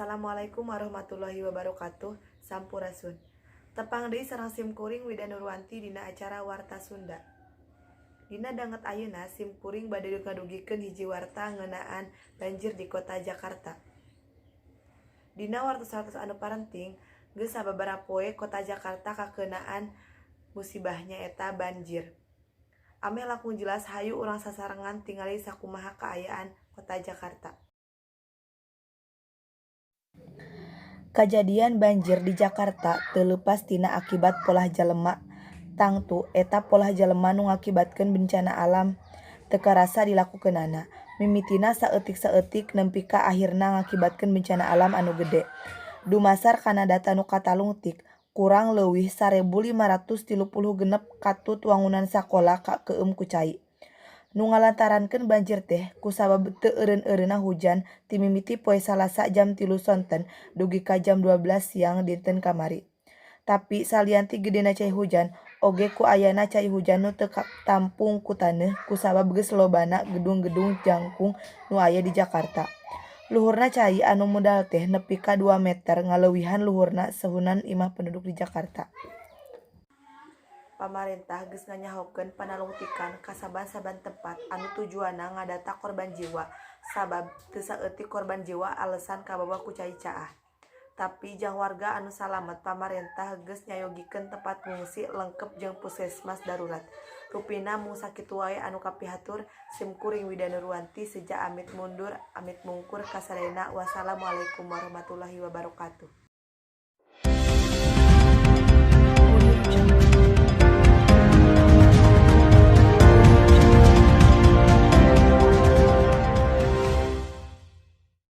Assalamualaikum warahmatullahi wabarakatuh. Sampurasun. Tepang deui sareng simkuring Wida Nurwanti dina acara Warta Sunda. Dina danget ayeuna simkuring bade ngadugikeun hiji warta ngeunaan banjir di kota Jakarta. Dina warta 100 anu parenting, geus sababaraha poe kota Jakarta kakeunaan musibahnya eta banjir. Ameh langkung jelas hayu urang sasarengan tingali sakumaha kaayaan kota Jakarta. Kajadian banjir di Jakarta teu leupas tina akibat polah jalema. Tangtu eta polah jalema nu ngakibatkeun bencana alam teu karasa dilakukeunana. Mimitina saeutik-saeutik nempi ka ahirna ngakibatkeun bencana alam anu gede. Dumasar kana data nu katalungtik, kurang leuwih 1.536 katut wangunan sakola kakeueum ku cai. Nu ngalantarankeun banjir teh kusabab teu eureun-eureunna hujan ti mimiti poe Salasa jam 3 sonten dugi ka jam 12 siang dinten kamari. Tapi salianti gedena cai hujan, oge ku ayana cai hujan nu teu tampung ku taneuh kusabab geus lobana gedung-gedung jangkung nu aya di Jakarta. Luhurna cai anu modal teh nepi ka 2 meter ngaleuwihan luhurna seueunan imah penduduk di Jakarta. Pamarentah geus nganyahokeun panalungtikan ka saban-saban tempat anu tujuanna ngadata korban jiwa sabab teu saeutik korban jiwa alesan kabawa ku cai caah. Tapi jang warga anu salamet pamarentah geus nyayogikeun tempat pengungsi lengkep jeung puskesmas darurat. Rupina mung sakitu wae anu kapihatur simkuring Wida Nurwanti seja amit mundur amit mungkur kasadayana. Wassalamualaikum warahmatullahi wabarakatuh.